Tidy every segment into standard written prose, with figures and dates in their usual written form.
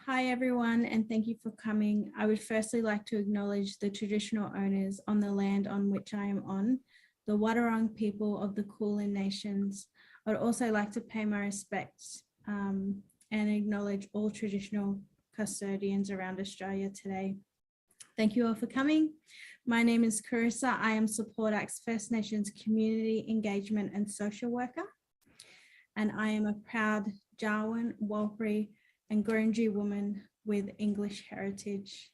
Hi everyone, and thank you for coming. I would firstly like to acknowledge the traditional owners on the land on which I am on, the Wadawurrung people of the Kulin Nations. I would also like to pay my respects and acknowledge all traditional custodians around Australia today. Thank you all for coming. My name is Cerisa. I am Support Act's First Nations Community Engagement and Social Worker, and I am a proud Jawoyn, Warlpiri, and Gurindji woman with English heritage.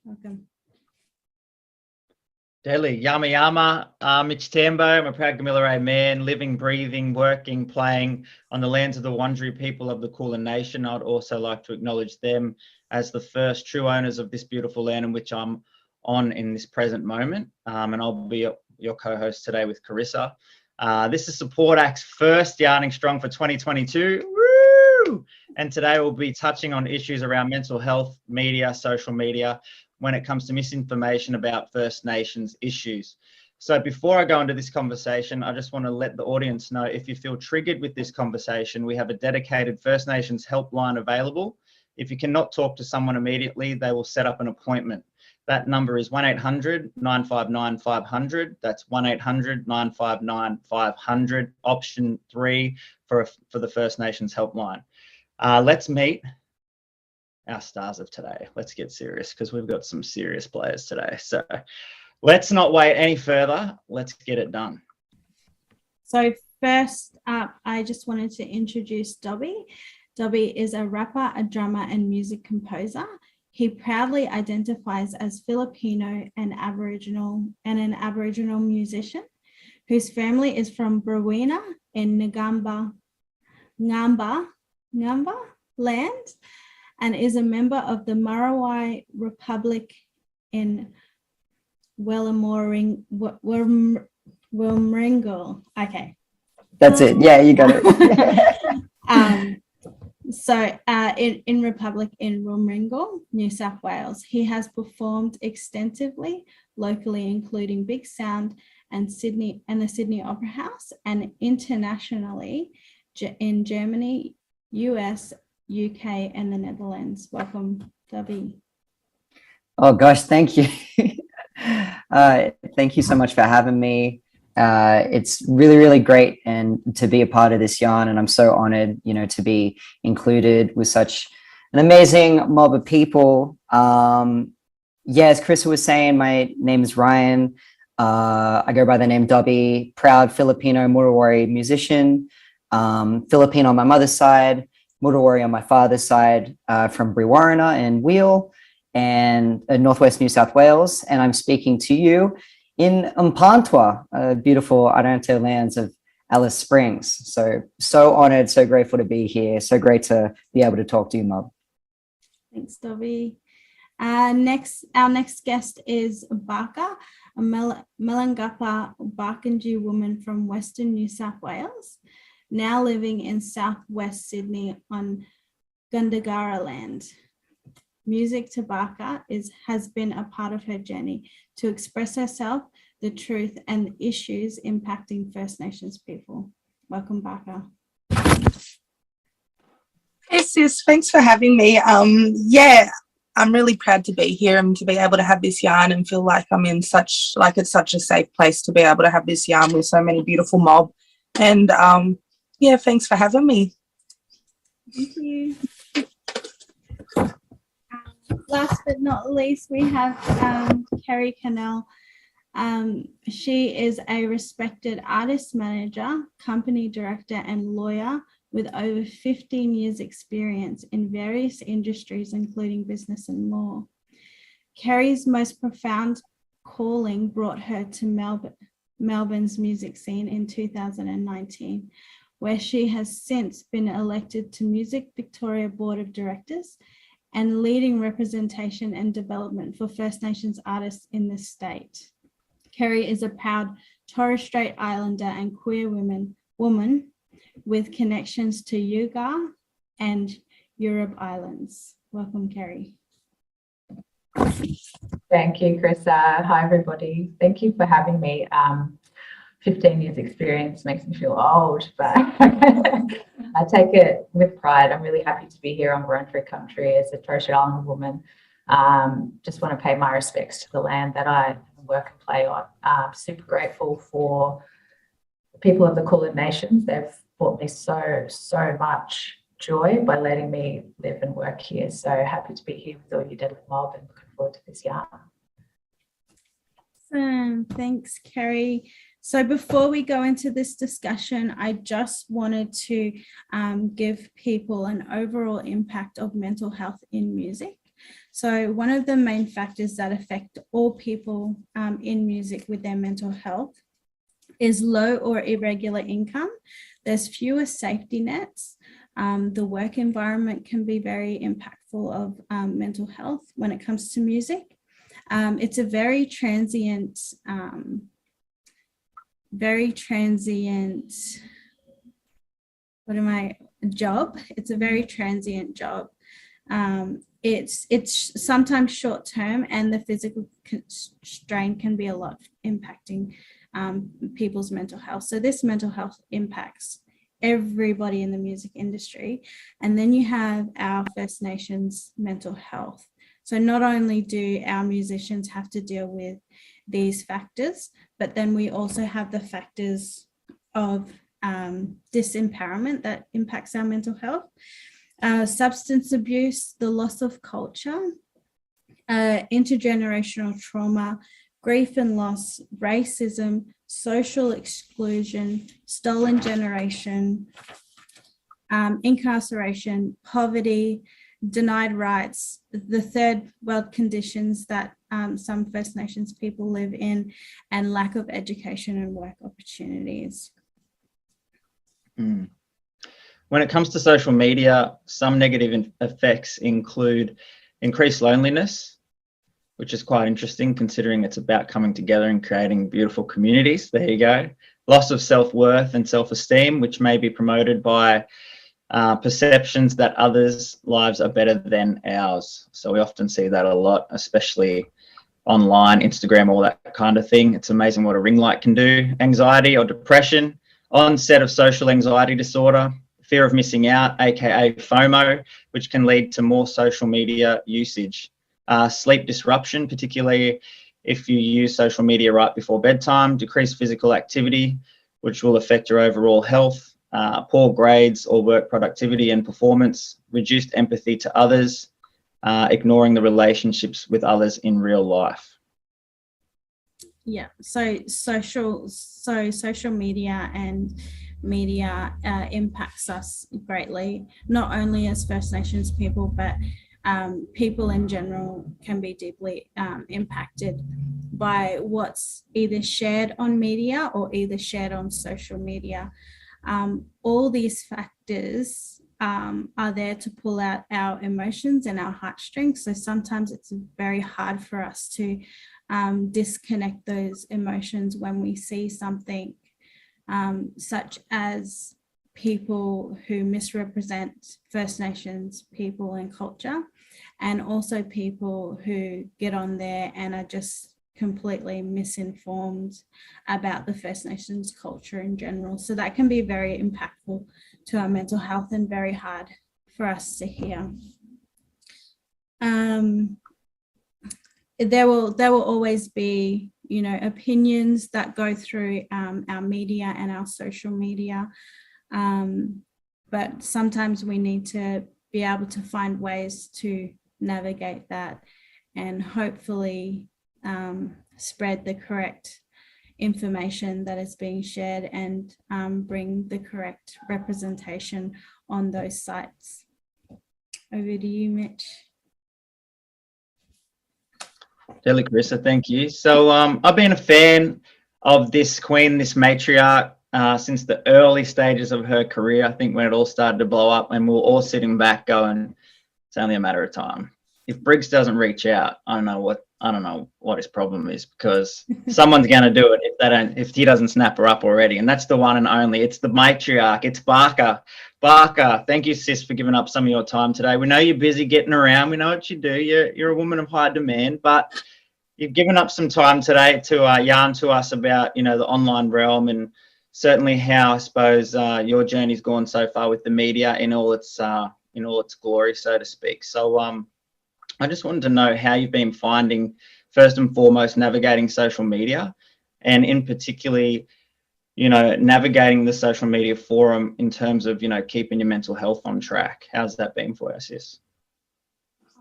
Welcome. Daily Yama Yama, Mitch Tambo. I'm a proud Gamilaroi man, living, breathing, working, playing on the lands of the Wurundjeri people of the Kulin Nation. I'd also like to acknowledge them as the first true owners of this beautiful land in which I'm on in this present moment. And I'll be your co-host today with Cerisa. This is Support Act's first Yarning Strong for 2022. Woo! And today we'll be touching on issues around mental health, media, social media, when it comes to misinformation about First Nations issues. So before I go into this conversation, I just want to let the audience know, if you feel triggered with this conversation, we have a dedicated First Nations helpline available. If you cannot talk to someone immediately, they will set up an appointment. That number is 1-800-959-500. That's 1-800-959-500, option 3 for the First Nations helpline. Let's meet our stars of today. Let's get serious because we've got some serious players today. So let's not wait any further. Let's get it done. So first up, I just wanted to introduce Dobby. Dobby is a rapper, a drummer, and music composer. He proudly identifies as Filipino and an Aboriginal musician whose family is from Brewina in Ngamba land, and is a member of the Marawai Republic in Wilmaringal. Okay. That's it. Yeah, you got it. In Republic in Wilmaringal, New South Wales, he has performed extensively locally, including Big Sound and Sydney and the Sydney Opera House, and internationally in Germany, US, UK, and the Netherlands. Welcome, Dobby. Oh gosh, thank you. Thank you so much for having me. It's really, really great and to be a part of this yarn, and I'm so honored, to be included with such an amazing mob of people. As Chris was saying, my name is Ryan. I go by the name Dobby, proud Filipino Murawari musician, Filipino on my mother's side, Murawari on my father's side, from Brewarrina and Wheel and Northwest New South Wales. And I'm speaking to you in Mpantwa, beautiful Arante lands of Alice Springs. So honored, so grateful to be here. So great to be able to talk to you, Mob. Thanks, Dobby. Our next guest is Barkaa, a Mel Melangapa Bakanji woman from Western New South Wales, now living in Southwest Sydney on Gundagara land. Music to Barkaa has been a part of her journey to express herself, the truth, and issues impacting First Nations people. Welcome, Barkaa. Hey sis, thanks for having me. I'm really proud to be here and to be able to have this yarn and feel like I'm in it's such a safe place to be able to have this yarn with so many beautiful mob. And thanks for having me. Thank you. Last but not least, we have Kerry Cannell. She is a respected artist manager, company director, and lawyer with over 15 years experience in various industries, including business and law. Kerry's most profound calling brought her to Melbourne's music scene in 2019, where she has since been elected to Music Victoria Board of Directors and leading representation and development for First Nations artists in the state. Kerry is a proud Torres Strait Islander and queer woman with connections to Yuga and Europe Islands. Welcome, Kerry. Thank you, Chrissa. Hi, everybody. Thank you for having me. 15 years experience makes me feel old, but I take it with pride. I'm really happy to be here on Wurundjeri country as a Torres Strait Islander woman. Just want to pay my respects to the land that I work and play on. Super grateful for the people of the Kulin Nations. They've brought me so much joy by letting me live and work here. So happy to be here with all you deadly mob and looking forward to this yarn. Awesome. Thanks, Kerry. So before we go into this discussion, I just wanted to give people an overall impact of mental health in music. So one of the main factors that affect all people in music with their mental health is low or irregular income. There's fewer safety nets. The work environment can be very impactful of mental health when it comes to music. It's a very transient job. It's a very transient job. It's sometimes short term, and the physical strain can be a lot impacting people's mental health. So this mental health impacts everybody in the music industry. And then you have our First Nations mental health. So not only do our musicians have to deal with these factors, but then we also have the factors of disempowerment that impacts our mental health, substance abuse, the loss of culture, intergenerational trauma, grief and loss, racism, social exclusion, stolen generation, incarceration, poverty, denied rights, the third world conditions that some First Nations people live in, and lack of education and work opportunities. When it comes to social media, some negative effects include increased loneliness, which is quite interesting considering it's about coming together and creating beautiful communities. There you go. Loss of self-worth and self-esteem, which may be promoted by perceptions that others' lives are better than ours. So we often see that a lot, especially online, Instagram, all that kind of thing. It's amazing what a ring light can do. Anxiety or depression, onset of social anxiety disorder, fear of missing out, aka FOMO, which can lead to more social media usage. Sleep disruption, particularly if you use social media right before bedtime, decreased physical activity, which will affect your overall health, poor grades or work productivity and performance, reduced empathy to others, ignoring the relationships with others in real life. Yeah, so social media and media impacts us greatly, not only as First Nations people, but people in general can be deeply impacted by what's either shared on media or either shared on social media. All these factors are there to pull out our emotions and our heartstrings. So sometimes it's very hard for us to disconnect those emotions when we see something such as people who misrepresent First Nations people and culture, and also people who get on there and are just completely misinformed about the First Nations culture in general. So that can be very impactful to our mental health and very hard for us to hear. There will always be, opinions that go through our media and our social media. But sometimes we need to be able to find ways to navigate that and hopefully spread the correct information that is being shared and bring the correct representation on those sites. Over to you, Mitch. Deli Cerisa, thank you. So I've been a fan of this queen, this matriarch, since the early stages of her career. I think when it all started to blow up and we were all sitting back going, it's only a matter of time. If Briggs doesn't reach out, I don't know what his problem is, because someone's going to do it if he doesn't snap her up already. And that's the one and only. It's the matriarch. It's Barkaa. Barkaa, thank you, sis, for giving up some of your time today. We know you're busy getting around. We know what you do. You're a woman of high demand, but you've given up some time today to yarn to us about, the online realm and certainly how I suppose your journey's gone so far with the media in all its glory, so to speak. So I just wanted to know how you've been finding, first and foremost, navigating social media, and in particularly, navigating the social media forum in terms of, keeping your mental health on track. How's that been for you, sis?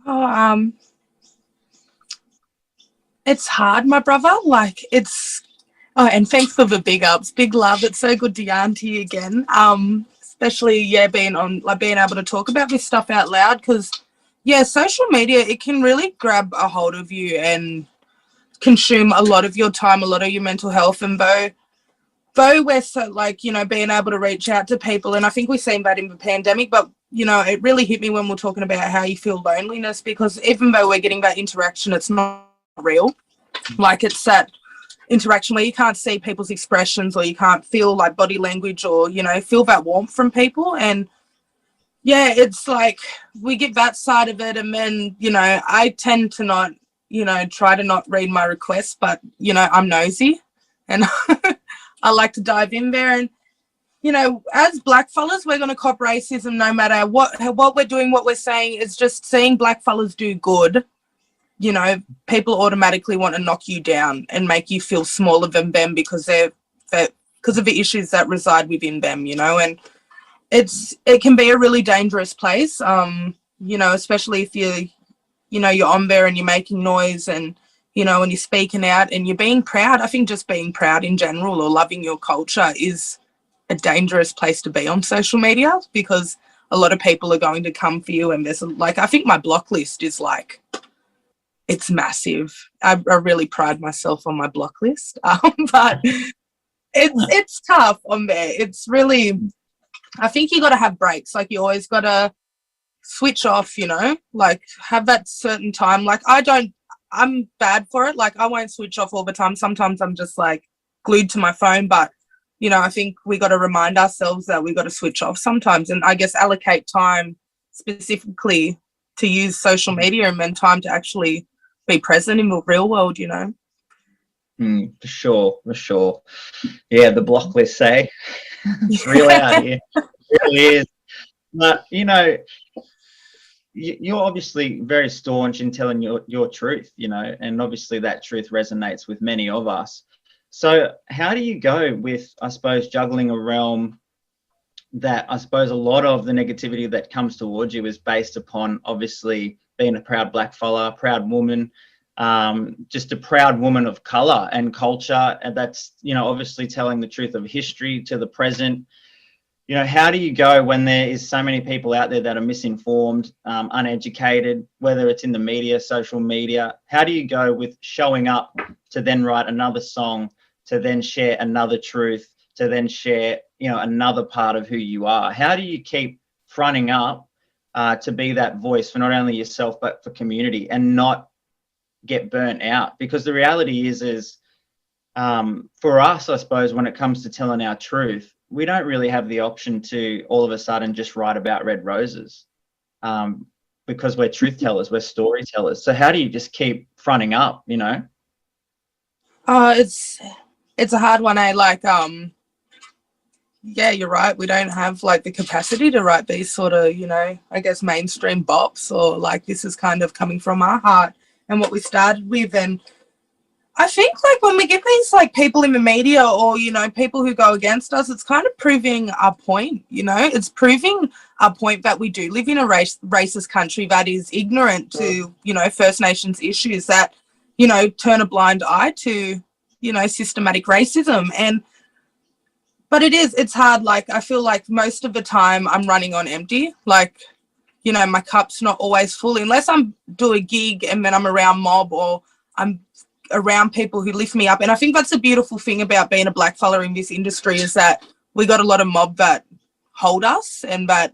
Oh, it's hard, my brother. Like, and thanks for the big ups, big love. It's so good to yarn to you again. Especially, being able to talk about this stuff out loud, because, social media, it can really grab a hold of you and consume a lot of your time, a lot of your mental health. And though we're so, being able to reach out to people, and I think we've seen that in the pandemic, but, it really hit me when we're talking about how you feel loneliness, because even though we're getting that interaction, it's not real. Like, it's that interaction where you can't see people's expressions, or you can't feel like body language, or feel that warmth from people. And it's like we get that side of it, and then I tend to not try to not read my requests, but I'm nosy, and I like to dive in there. And as black fellas, we're going to cop racism no matter what we're doing, what we're saying. Is just seeing black fellas do good, people automatically want to knock you down and make you feel smaller than them because because of the issues that reside within them, and it can be a really dangerous place, especially if you're on there and you're making noise, and when you're speaking out and you're being proud. I think just being proud in general, or loving your culture, is a dangerous place to be on social media, because a lot of people are going to come for you. And there's I think my block list is it's massive. I really pride myself on my block list, but it's tough on there. It's really, I think you got to have breaks. Like, you always got to switch off, have that certain time. I'm bad for it. I won't switch off all the time. Sometimes I'm just glued to my phone, but I think we got to remind ourselves that we got to switch off sometimes, and I guess allocate time specifically to use social media, and then time to actually be present in the real world. For sure. Yeah, the block list, say, it's real out here. It really is. But you're obviously very staunch in telling your truth, and obviously that truth resonates with many of us. So how do you go with, I suppose, juggling a realm that I suppose a lot of the negativity that comes towards you is based upon obviously being a proud black fella, proud woman, just a proud woman of color and culture, and that's obviously telling the truth of history to the present. How do you go when there is so many people out there that are misinformed, uneducated, whether it's in the media, social media? How do you go with showing up to then write another song, to then share another truth, to then share another part of who you are? How do you keep fronting up to be that voice for not only yourself but for community, and not get burnt out? Because the reality is for us, I suppose, when it comes to telling our truth, we don't really have the option to all of a sudden just write about red roses, because we're truth tellers, we're storytellers. So how do you just keep fronting up, It's a hard one, you're right. We don't have the capacity to write these sort of, I guess, mainstream bops, or this is kind of coming from our heart and what we started with. And I think when we get these people in the media, or people who go against us, it's kind of proving our point. It's proving our point that we do live in a racist country that is ignorant to First Nations issues, that turn a blind eye to systematic racism. But it's hard. I feel most of the time I'm running on empty. My cup's not always full, unless I'm doing a gig and then I'm around mob, or I'm around people who lift me up. And I think that's a beautiful thing about being a black fella in this industry, is that we got a lot of mob that hold us, and that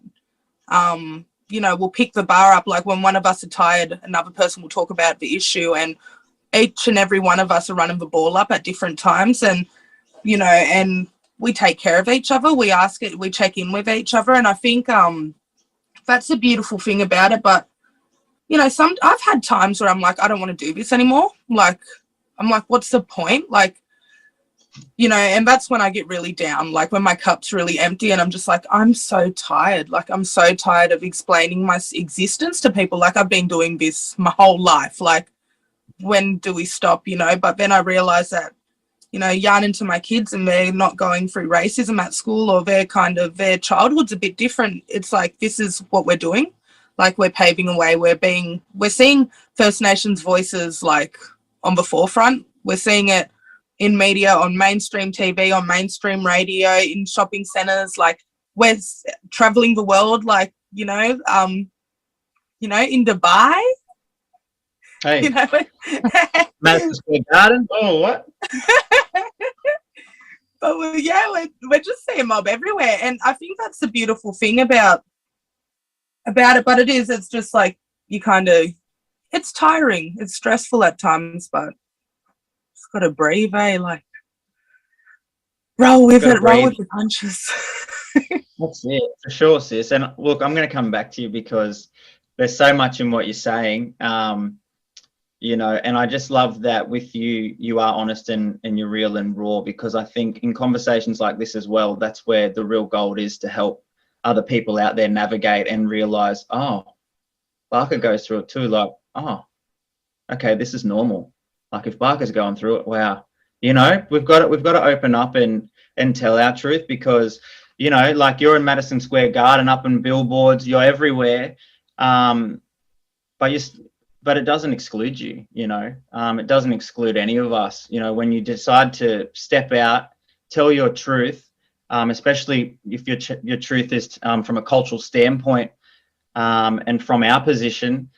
we'll pick the bar up. When one of us are tired, another person will talk about the issue, and each and every one of us are running the ball up at different times. And and we take care of each other, we check in with each other. And I think that's a beautiful thing about it. But I've had times where I'm I don't want to do this anymore. I'm what's the point? you know, and that's when I get really down, like when my cup's really empty and I'm just like, I'm so tired. Like, I'm so tired of explaining my existence to people. Like, I've been doing this my whole life. Like, when do we stop, you know? But then I realized that, you know, yarning to my kids and they're not going through racism at school, or their childhood's a bit different. It's like, this is what we're doing. Like, we're paving a way. We're seeing First Nations voices like on the forefront. We're seeing it in media, on mainstream TV, on mainstream radio, in shopping centers. Like, we're traveling the world, like, you know, in Dubai. Hey, You know, Madison Square Garden. Oh, what? but we're just seeing mob everywhere, and I think that's the beautiful thing about it. But it's just like, you kind of, it's tiring, it's stressful at times, but just gotta breathe, like, roll with the punches. That's it, for sure, sis. And look, I'm going to come back to you because there's so much in what you're saying. You know, and I just love that with you, you are honest and you're real and raw, because I think in conversations like this as well, that's where the real gold is, to help other people out there navigate and realize, oh, Barkaa goes through it too. Like, oh, okay, this is normal. Like, if Barkaa's going through it, wow, you know, we've got to open up and tell our truth, because, you know, like, you're in Madison Square Garden, up in billboards, you're everywhere, but it doesn't exclude you, you know. It doesn't exclude any of us, you know, when you decide to step out, tell your truth, especially if your truth is from a cultural standpoint, and from our position,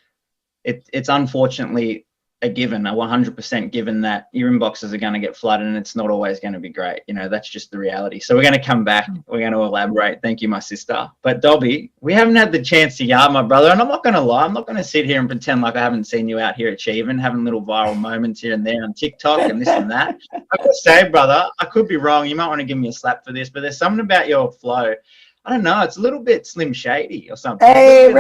it's unfortunately a given, a 100% given, that your inboxes are going to get flooded, and it's not always going to be great. You know, that's just the reality. So we're going to come back. We're going to elaborate. Thank you, my sister. But Dobby, we haven't had the chance to yarn, my brother. And I'm not going to lie. I'm not going to sit here and pretend like I haven't seen you out here achieving, having little viral moments here and there on TikTok and this and that. I've got to say, brother, I could be wrong. You might want to give me a slap for this, but there's something about your flow. I don't know. It's a little bit Slim Shady or something. Hey,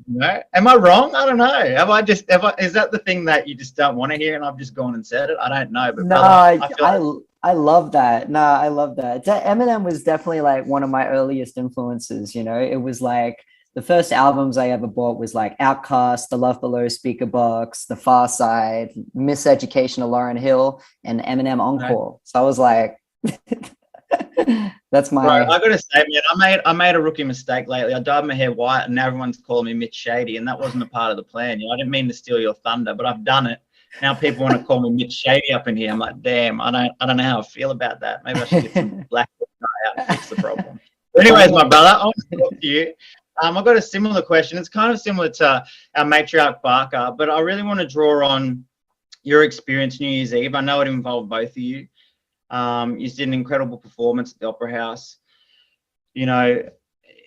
You know, am I wrong? I don't know. Is that the thing that you just don't want to hear and I've just gone and said it? I don't know. But no, I love that. No, I love that. Eminem was definitely like one of my earliest influences, you know. It was like the first albums I ever bought was like Outkast, The Love Below, Speaker Box, The Far Side, Miseducation of Lauryn Hill, and Eminem Encore. Right. So I was like, that's my. Bro, I gotta say, man, I made a rookie mistake lately. I dyed my hair white, and now everyone's calling me Mitch Shady, and that wasn't a part of the plan. You know, I didn't mean to steal your thunder, but I've done it. Now people want to call me Mitch Shady up in here. I'm like, damn, I don't know how I feel about that. Maybe I should get some black out and fix the problem. But anyways, my brother, I want to talk to you. I've got a similar question. It's kind of similar to our matriarch Barkaa, but I really want to draw on your experience New Year's Eve. I know it involved both of you. You did an incredible performance at the Opera House. You know,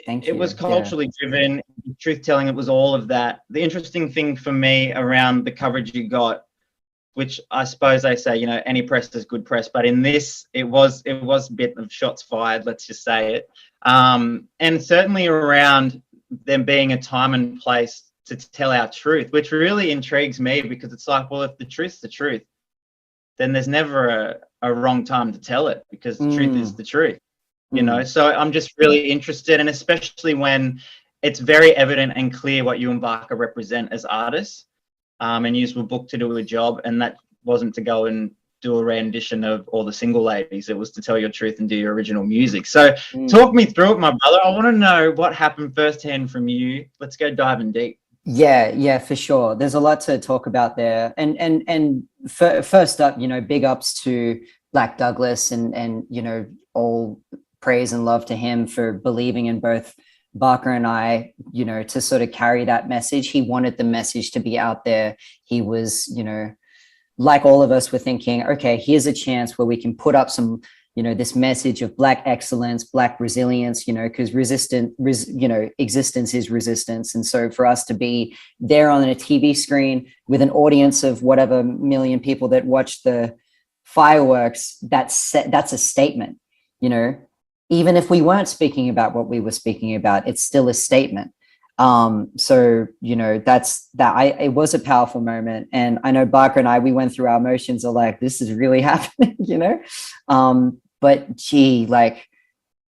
it was culturally driven, truth telling. It was all of that. The interesting thing for me around the coverage you got, which I suppose they say, you know, any press is good press, but in this, it was a bit of shots fired. Let's just say it, and certainly around them being a time and place to tell our truth, which really intrigues me, because it's like, well, if the truth's the truth, then there's never a wrong time to tell it, because the truth is the truth, you know. So I'm just really interested, and especially when it's very evident and clear what you and Barkaa represent as artists, and you were booked to do a job, and that wasn't to go and do a rendition of All the Single Ladies. It was to tell your truth and do your original music. So talk me through it, my brother. I want to know what happened firsthand from you. Let's go diving deep. Yeah, for sure. There's a lot to talk about there. And first up, you know, big ups to Black Douglas and, you know, all praise and love to him for believing in both Barkaa and I, you know, to sort of carry that message. He wanted the message to be out there. He was, you know, like all of us were thinking, okay, here's a chance where we can put up some, you know, this message of Black excellence, Black resilience, you know, because existence is resistance. And so for us to be there on a TV screen with an audience of whatever million people that watch the fireworks, that's a statement, you know. Even if we weren't speaking about what we were speaking about, it's still a statement. So, you know, it was a powerful moment. And I know Barkaa and I, we went through our emotions of like, this is really happening, you know? But gee, like,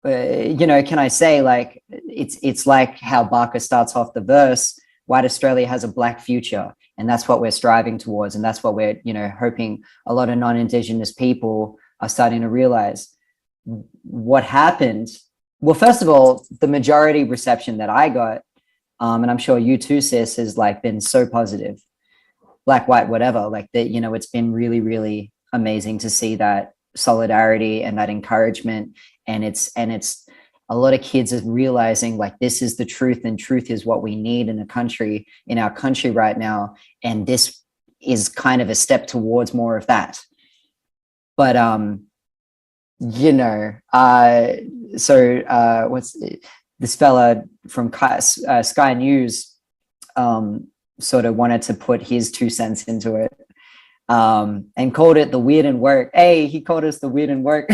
you know, can I say like, it's like how Barkaa starts off the verse, white Australia has a black future. And that's what we're striving towards. And that's what we're, you know, hoping a lot of non-Indigenous people are starting to realize. What happened? Well, first of all, the majority reception that I got, and I'm sure you too, sis, has like been so positive, black, white, whatever, like that, you know, it's been really, really amazing to see that solidarity and that encouragement. And it's a lot of kids are realizing like, this is the truth, and truth is what we need in our country right now. And this is kind of a step towards more of that. But, you know, what's this fella from Sky News sort of wanted to put his 2 cents into it, and called it the weird and work. Hey, he called us the weird and work.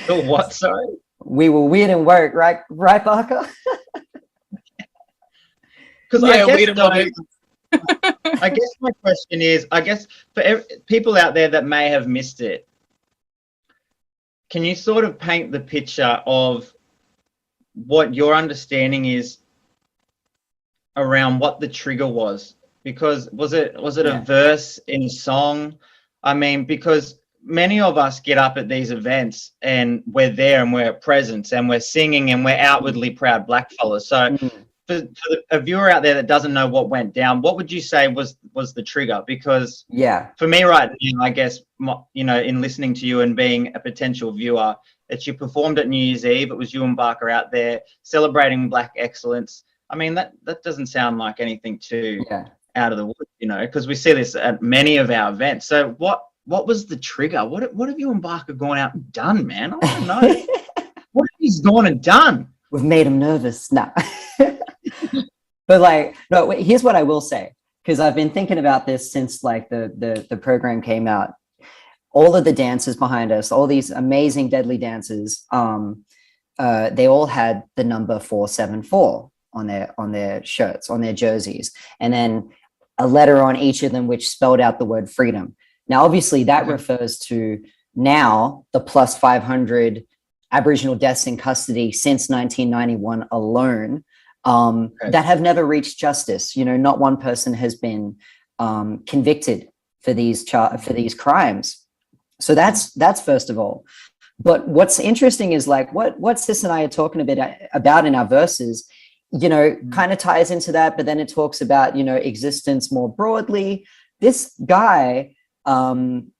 The what? Sorry. We were weird and work, right, Barkaa? Because Yeah, I weird and work. I guess my question is, I guess for people out there that may have missed it, can you sort of paint the picture of what your understanding is around what the trigger was? Because was it a verse in a song? I mean, because many of us get up at these events and we're there and we're present and we're singing and we're outwardly proud black fellas. So for a viewer out there that doesn't know what went down, what would you say was the trigger? Because for me right now, I guess, you know, in listening to you and being a potential viewer, that you performed at New Year's Eve, it was you and Barkaa out there celebrating black excellence. I mean, that doesn't sound like anything too out of the woods, you know, because we see this at many of our events. So what was the trigger? What have you and Barkaa gone out and done, man? I want to know. What have you gone and done? We've made him nervous. No. But like, no, here's what I will say, because I've been thinking about this since like the program came out. All of the dancers behind us, all these amazing deadly dancers, they all had the number 474 on their shirts, on their jerseys, and then a letter on each of them which spelled out the word freedom. Now, obviously, that refers to now the plus 500 Aboriginal deaths in custody since 1991 alone, that have never reached justice. You know, not one person has been convicted for these crimes. So that's first of all. But what's interesting is like what Sis and I are talking a bit about in our verses, you know, kind of ties into that, but then it talks about, you know, existence more broadly. This guy kind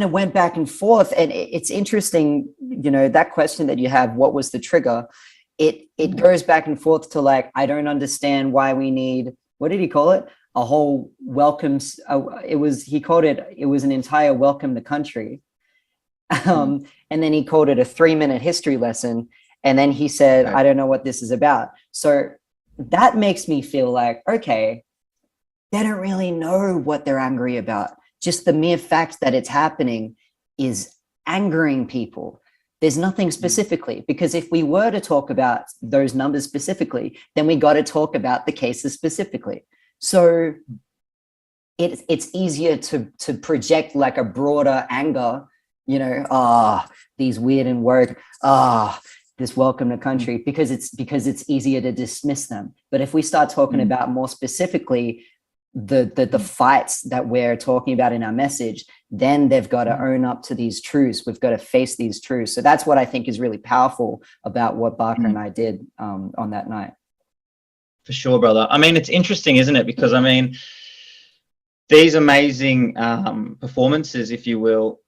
of went back and forth, and it's interesting, you know, that question that you have, what was the trigger? It goes back and forth to like, I don't understand why we need, what did he call it? A whole welcome. He called it was an entire welcome to country. And then he called it a 3-minute history lesson. And then he said, I don't know what this is about. So that makes me feel like, okay, they don't really know what they're angry about. Just the mere fact that it's happening is angering people. There's nothing specifically, because if we were to talk about those numbers specifically, then we got to talk about the cases specifically. So it's easier to project like a broader anger, you know, these weird and work, this welcome to country, because it's easier to dismiss them. But if we start talking about more specifically the fights that we're talking about in our message, then they've got to own up to these truths. We've got to face these truths. So that's what I think is really powerful about what Barkaa and I did on that night. For sure, brother. I mean, it's interesting, isn't it? Because I mean, these amazing performances, if you will,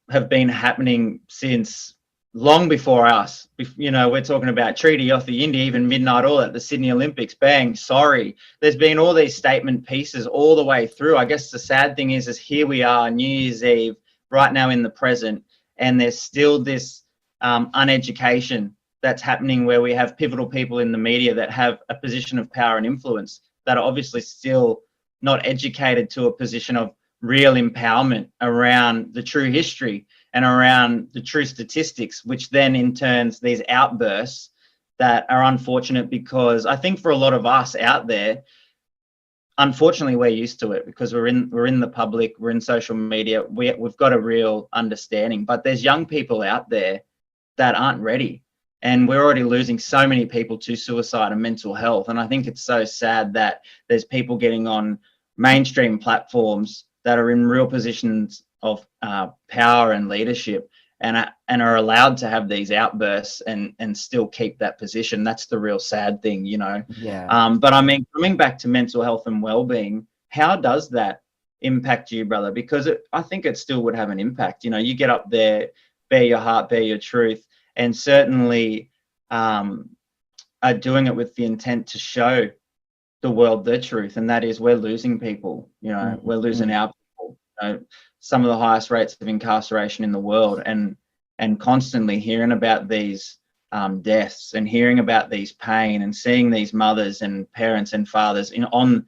have been happening since long before us. You know, we're talking about Treaty Off the India, even Midnight Oil at the Sydney Olympics, bang, sorry. There's been all these statement pieces all the way through. I guess the sad thing is here we are, New Year's Eve, right now in the present, and there's still this uneducation that's happening where we have pivotal people in the media that have a position of power and influence that are obviously still not educated to a position of real empowerment around the true history and around the true statistics, which then in turns these outbursts that are unfortunate, because I think for a lot of us out there, unfortunately, we're used to it because we're in the public, we're in social media, we've got a real understanding. But there's young people out there that aren't ready, and we're already losing so many people to suicide and mental health. And I think it's so sad that there's people getting on mainstream platforms that are in real positions of power and leadership, and are allowed to have these outbursts and still keep that position. That's the real sad thing, you know. Yeah. But I mean, coming back to mental health and well-being, how does that impact you, brother? Because I think it still would have an impact. You know, you get up there, bare your heart, bare your truth, and certainly are doing it with the intent to show the world the truth, and that is we're losing people. You know, we're losing our people. You know, some of the highest rates of incarceration in the world, and constantly hearing about these deaths, and hearing about these pain, and seeing these mothers and parents and fathers on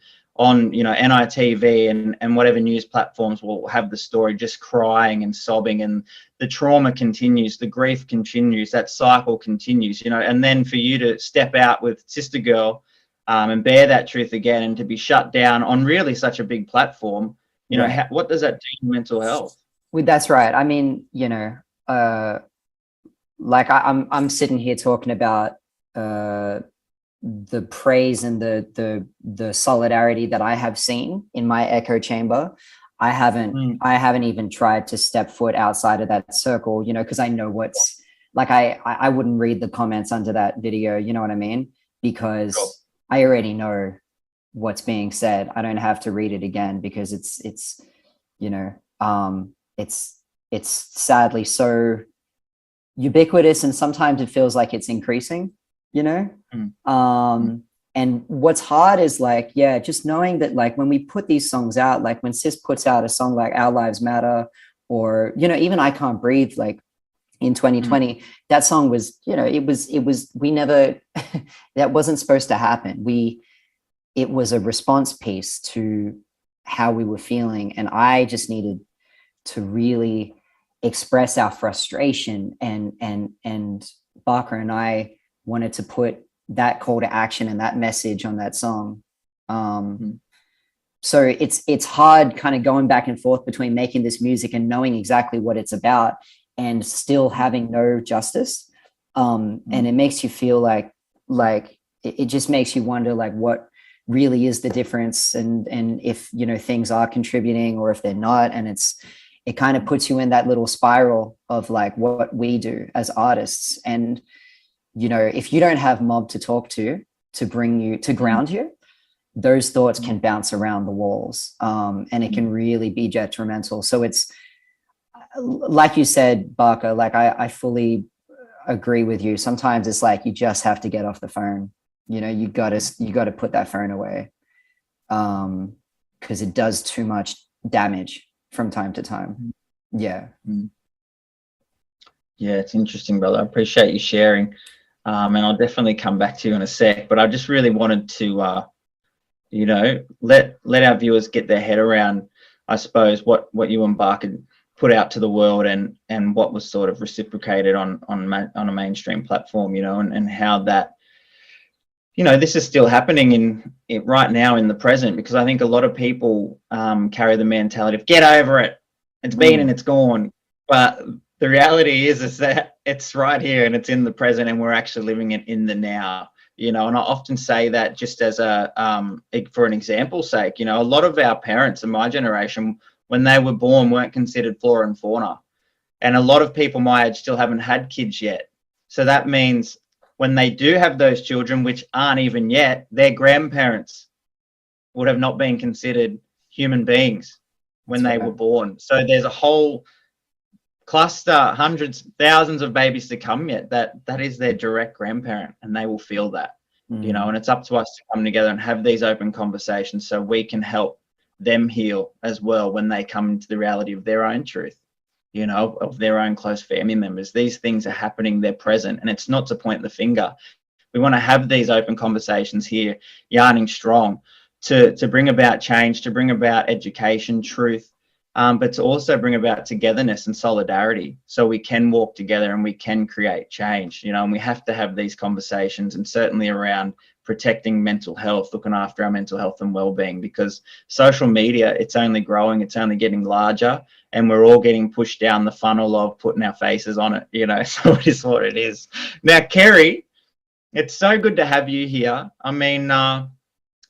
you know, NITV and whatever news platforms will have the story, just crying and sobbing, and the trauma continues, the grief continues, that cycle continues, you know. And then for you to step out with Sister Girl and bear that truth again, and to be shut down on really such a big platform, you know, what does that do to mental health? Well, that's right. I mean, you know, like I'm sitting here talking about the praise and the solidarity that I have seen in my echo chamber. I haven't even tried to step foot outside of that circle, you know, because I know what's like, I wouldn't read the comments under that video, you know what I mean? Because I already know what's being said. I don't have to read it again, because it's you know, it's sadly so ubiquitous, and sometimes it feels like it's increasing, you know. And what's hard is like, yeah, just knowing that, like, when we put these songs out, like when Sis puts out a song like Our Lives Matter, or, you know, even I Can't Breathe, like in 2020, that song was, you know, it was we never that wasn't supposed to happen. It was a response piece to how we were feeling, and I just needed to really express our frustration, and Barkaa and I wanted to put that call to action and that message on that song. So it's hard kind of going back and forth between making this music and knowing exactly what it's about, and still having no justice. And it makes you feel like it just makes you wonder, like, what really is the difference, and if, you know, things are contributing or if they're not. And it kind of puts you in that little spiral of like what we do as artists. And, you know, if you don't have mob to talk to bring you, to ground you, those thoughts can bounce around the walls, and it can really be detrimental. So it's like you said, Barkaa, like I fully agree with you. Sometimes it's like you just have to get off the phone. You know, you got to put that phone away, because it does too much damage from time to time. Yeah. Yeah, it's interesting, brother. I appreciate you sharing. And I'll definitely come back to you in a sec, but I just really wanted to, you know, let our viewers get their head around, I suppose, what you and Barkaa put out to the world, and what was sort of reciprocated on a mainstream platform, you know, and how that, you know, this is still happening right now in the present, because I think a lot of people carry the mentality of get over it, it's been and it's gone. But the reality is that it's right here and it's in the present, and we're actually living it in the now, you know. And I often say that just as for an example's sake, you know, a lot of our parents in my generation, when they were born, weren't considered flora and fauna. And a lot of people my age still haven't had kids yet. So that means when they do have those children, which aren't even yet, their grandparents would have not been considered human beings when they were born. So there's a whole cluster, hundreds, thousands of babies to come yet that is their direct grandparent, and they will feel that, you know. And it's up to us to come together and have these open conversations so we can help them heal as well when they come into the reality of their own truth, you know, of their own close family members. These things are happening, they're present, and it's not to point the finger. We want to have these open conversations here, yarning strong, to bring about change, to bring about education, truth, but to also bring about togetherness and solidarity so we can walk together and we can create change, you know, and we have to have these conversations, and certainly around protecting mental health, looking after our mental health and well-being, because social media, it's only growing, it's only getting larger, and we're all getting pushed down the funnel of putting our faces on it, you know, so it is what it is. Now, Kerry, it's so good to have you here. I mean,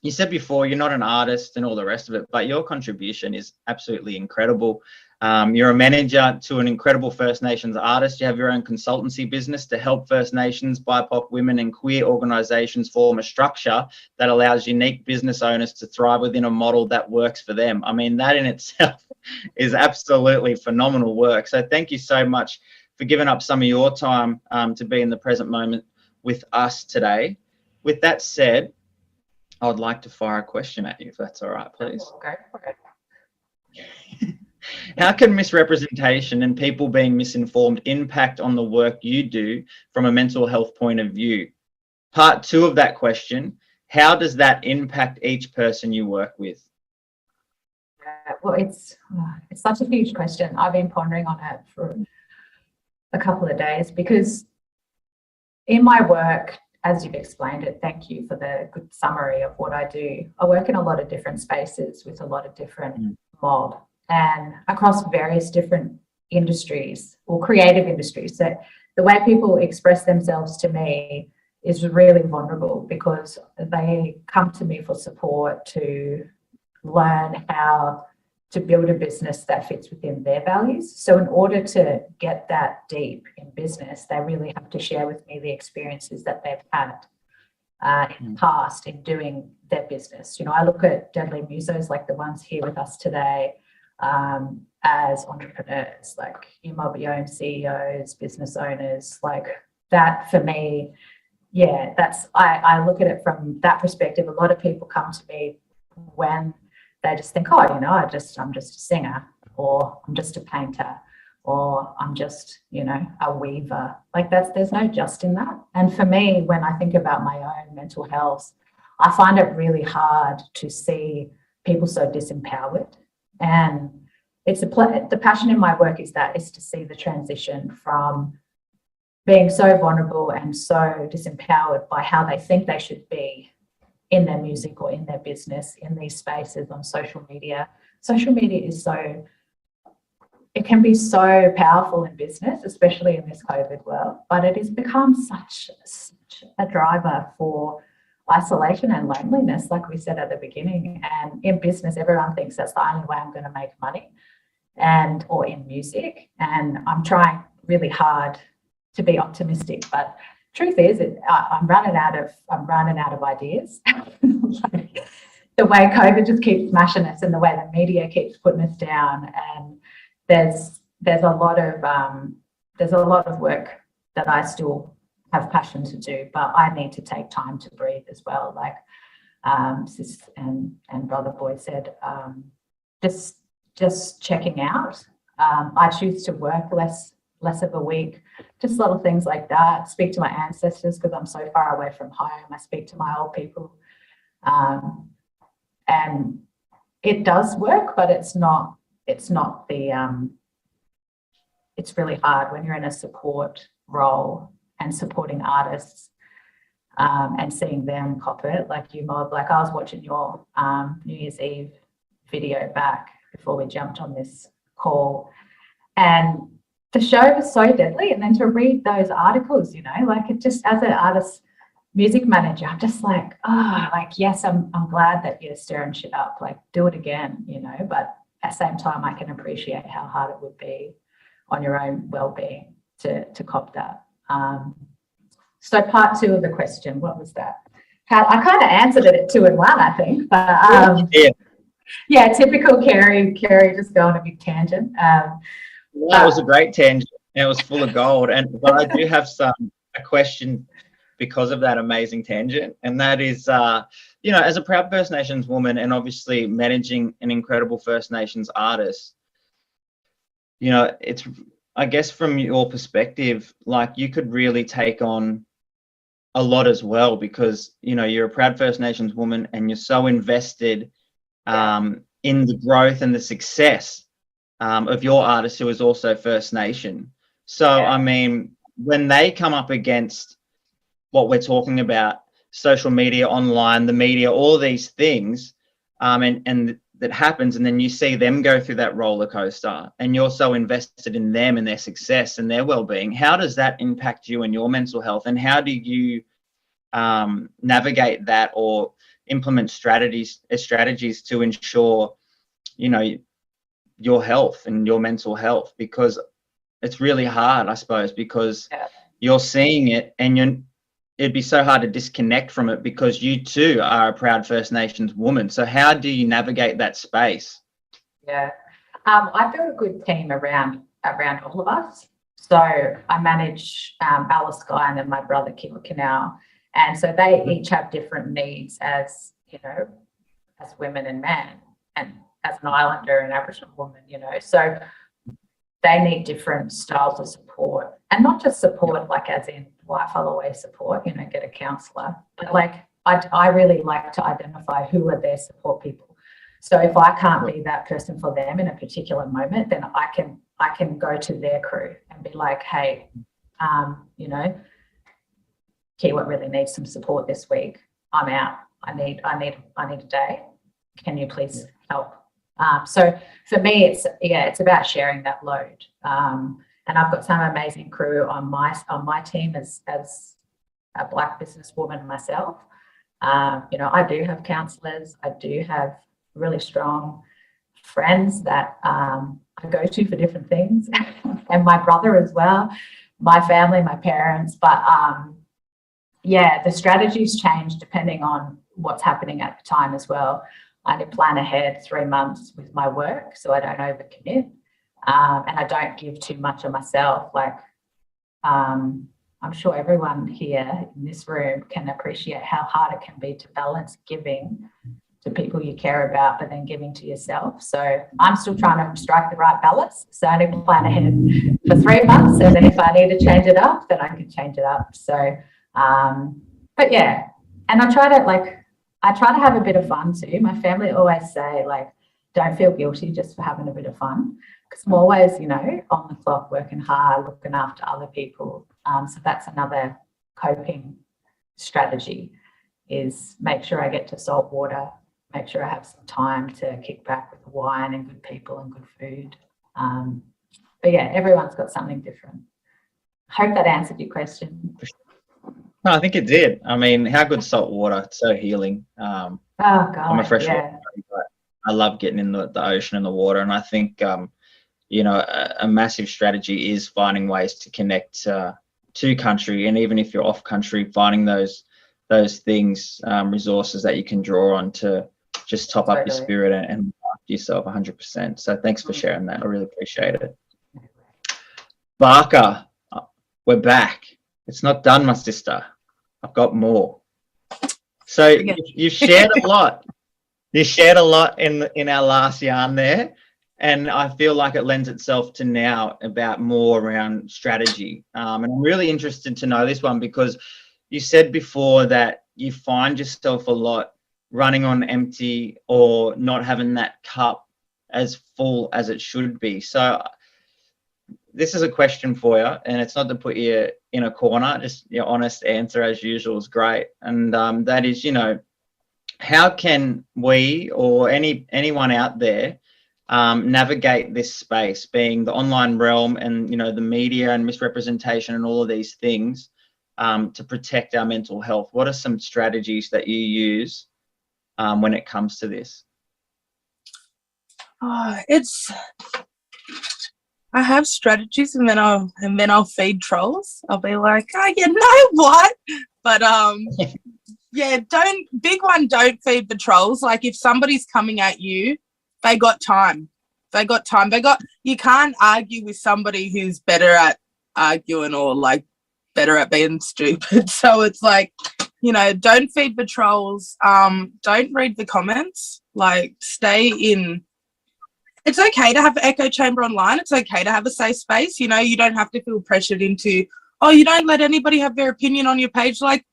you said before you're not an artist and all the rest of it, but your contribution is absolutely incredible. You're a manager to an incredible First Nations artist. You have your own consultancy business to help First Nations, BIPOC women and queer organisations form a structure that allows unique business owners to thrive within a model that works for them. I mean, that in itself is absolutely phenomenal work. So thank you so much for giving up some of your time to be in the present moment with us today. With that said, I would like to fire a question at you, if that's all right, please. Go for it. How can misrepresentation and people being misinformed impact on the work you do from a mental health point of view? Part 2 of that question, how does that impact each person you work with? Well, it's such a huge question. I've been pondering on it for a couple of days, because in my work, as you've explained it, thank you for the good summary of what I do. I work in a lot of different spaces with a lot of different mob, and across various different industries or creative industries. So the way people express themselves to me is really vulnerable, because they come to me for support to learn how to build a business that fits within their values. So in order to get that deep in business, they really have to share with me the experiences that they've had in the past in doing their business. You know, I look at Deadly Musos, like the ones here with us today, as entrepreneurs, like you might be your own CEOs, business owners, like that for me. Yeah, I look at it from that perspective. A lot of people come to me when they just think, oh, you know, I'm just a singer, or I'm just a painter, or I'm just, you know, a weaver. Like there's no just in that. And for me, when I think about my own mental health, I find it really hard to see people so disempowered. And it's the passion in my work is to see the transition from being so vulnerable and so disempowered by how they think they should be in their music or in their business, in these spaces on social media. Social media it can be so powerful in business, especially in this COVID world, but it has become such a driver for isolation and loneliness, like we said at the beginning. And in business, everyone thinks that's the only way I'm going to make money, or in music. And I'm trying really hard to be optimistic, but truth is, I'm running out of ideas. Like, the way COVID just keeps smashing us, and the way the media keeps putting us down, and there's a lot of work that I still have passion to do, but I need to take time to breathe as well. Like Sis and Brother Boy said, just checking out. I choose to work less of a week, just little things like that. Speak to my ancestors because I'm so far away from home. I speak to my old people, and it does work, but it's not the it's really hard when you're in a support role and supporting artists, and seeing them cop it. Like you, Mob, like I was watching your New Year's Eve video back before we jumped on this call, and the show was so deadly. And then to read those articles, you know, like it just, as an artist music manager, I'm just like, yes, I'm glad that you're stirring shit up, like do it again, you know, but at the same time, I can appreciate how hard it would be on your own well-being to cop that. So part 2 of the question, what was that? I kind of answered it at 2 and 1, I think, but yeah, typical Kerry just go on a big tangent. That was a great tangent. It was full of gold. But I do have a question because of that amazing tangent, and that is, you know, as a proud First Nations woman and obviously managing an incredible First Nations artist, you know, it's, I guess from your perspective, like you could really take on a lot as well, because, you know, you're a proud First Nations woman and you're so invested in the growth and the success of your artist who is also First Nation. So, Yeah. I mean, when they come up against what we're talking about, social media, online, the media, all these things, and that happens, and then you see them go through that roller coaster, and you're so invested in them and their success and their well-being. How does that impact you and your mental health, and how do you navigate that or implement strategies to ensure, you know, your health and your mental health? Because it's really hard, I suppose, because you're seeing it, and it'd be so hard to disconnect from it because you too are a proud First Nations woman. So how do you navigate that space? Yeah, I built a good team around all of us. So I manage Alice Guy and then my brother Kerry Cannell, and so they each have different needs as, you know, as women and men, and as an Islander and Aboriginal woman, you know. So they need different styles of support, and not just support like as in white fellow way support, you know, get a counsellor, but like I really like to identify who are their support people. So if I can't be that person for them in a particular moment, then I can go to their crew and be like, hey, you know, Kiwat really needs some support this week. I'm out. I need a day. Can you please help? So for me, it's about sharing that load. And I've got some amazing crew on my team as a Black businesswoman myself. You know, I do have counsellors. I do have really strong friends that I go to for different things, and my brother as well, my family, my parents. But yeah, the strategies change depending on what's happening at the time as well. I need to plan ahead 3 months with my work so I don't overcommit, and I don't give too much of myself. Like, I'm sure everyone here in this room can appreciate how hard it can be to balance giving to people you care about, but then giving to yourself. So I'm still trying to strike the right balance. So I need to plan ahead for 3 months, and then if I need to change it up, then I can change it up. So, but yeah, and I try to have a bit of fun too. My family always say, like, don't feel guilty just for having a bit of fun, because I'm always, you know, on the clock, working hard, looking after other people. So that's another coping strategy, is make sure I get to salt water, make sure I have some time to kick back with wine and good people and good food. But yeah, everyone's got something different. Hope that answered your question. No, I think it did. I mean, how good salt water? It's so healing. Oh God, I'm a freshwater guy, but I love getting in the ocean and the water. And I think, you know, a massive strategy is finding ways to connect to country. And even if you're off country, finding those things, resources that you can draw on to just top up your spirit and look after yourself 100%. So thanks for sharing that. I really appreciate it. Barkaa, we're back. It's not done, my sister. I've got more. So you've shared a lot. You shared a lot in our last yarn there, and I feel like it lends itself to now about more around strategy. And I'm really interested to know this one, because you said before that you find yourself a lot running on empty or not having that cup as full as it should be. So this is a question for you, and it's not to put you in a corner, just your honest answer as usual is great. And that is, you know, how can we or anyone out there navigate this space, being the online realm and, you know, the media and misrepresentation and all of these things, to protect our mental health? What are some strategies that you use when it comes to this? I have strategies, and then I'll feed trolls. I'll be like, oh, you know what? But yeah, don't feed the trolls. Like, if somebody's coming at you, they got time. You can't argue with somebody who's better at arguing or like better at being stupid. So it's like, you know, don't feed the trolls. Don't read the comments. Like, stay in. It's okay to have an echo chamber online. It's okay to have a safe space. You know, you don't have to feel pressured into, oh, you don't let anybody have their opinion on your page. Like,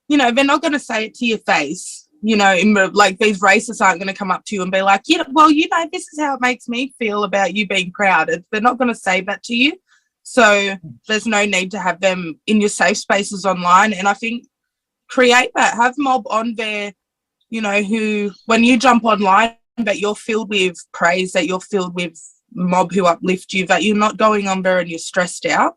you know, they're not going to say it to your face. like these racists aren't going to come up to you and be like, this is how it makes me feel about you being proud. They're not going to say that to you. So there's no need to have them in your safe spaces online. And I think create that, have mob on there, who, when you jump online, that you're filled with praise, that you're filled with mob who uplift you, that you're not going on there and you're stressed out.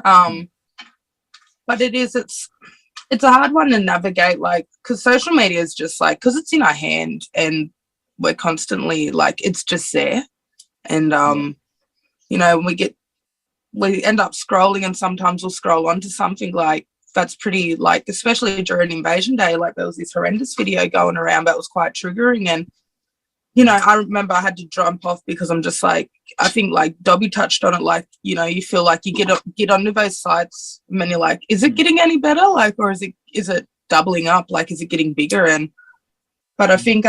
But it's a hard one to navigate, like, because social media is just like, because it's in our hand and we're constantly like, it's just there. And, we end up scrolling, and sometimes we'll scroll onto something like that's pretty, like, especially during Invasion Day, like there was this horrendous video going around that was quite triggering. And, I remember I had to jump off because I'm just like, I think like Dobby touched on it, like, you feel like you get onto those sites and then you're like, is it getting any better? Like, or is it doubling up? Like, is it getting bigger? But I think,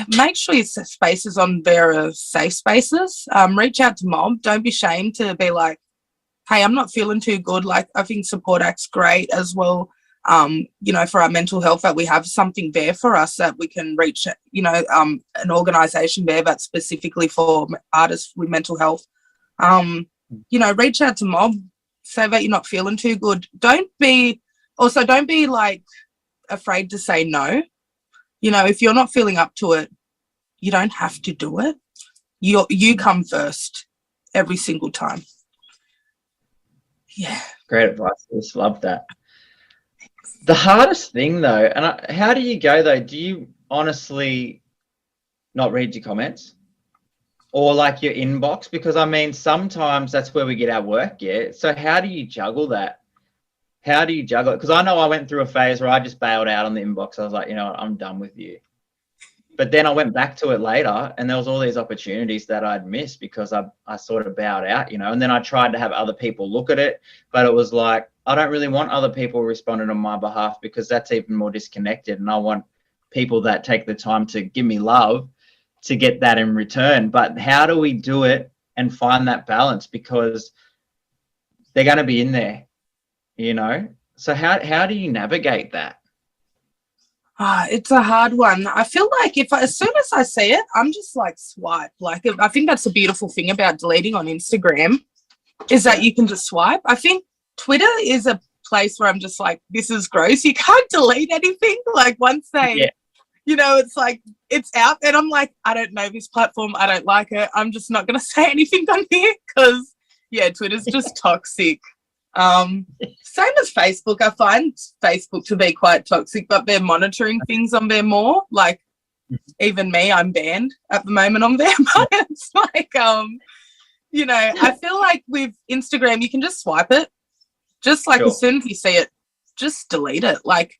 make sure your spaces on there are safe spaces. Reach out to mob. Don't be ashamed to be like, hey, I'm not feeling too good. Like, I think Support Act's great as well. For our mental health, that we have something there for us that we can reach, an organisation there that's specifically for artists with mental health. Reach out to mob, say that you're not feeling too good. Don't be like afraid to say no. If you're not feeling up to it, you don't have to do it. You come first every single time. Yeah. Great advice. I just love that. The hardest thing though, how do you go though? Do you honestly not read your comments or like your inbox? Because I mean, sometimes that's where we get our work. Yeah. So how do you juggle that? How do you juggle it? Because I know I went through a phase where I just bailed out on the inbox. I was like, I'm done with you. But then I went back to it later and there was all these opportunities that I'd missed because I sort of bowed out, and then I tried to have other people look at it, but it was like, I don't really want other people responding on my behalf because that's even more disconnected. And I want people that take the time to give me love to get that in return. But how do we do it and find that balance? Because they're going to be in there, So how do you navigate that? It's a hard one. I feel like as soon as I see it, I'm just like swipe. Like, I think that's a beautiful thing about deleting on Instagram is that you can just swipe. I think Twitter is a place where I'm just like, this is gross. You can't delete anything. Like once they, it's like, it's out and I'm like, I don't know this platform. I don't like it. I'm just not going to say anything on here because, Twitter's just toxic. Same as Facebook. I find Facebook to be quite toxic, but they're monitoring things on there more. Like even me, I'm banned at the moment on there, but it's like, I feel like with Instagram, you can just swipe it. Just like as soon as you see it, just delete it. Like,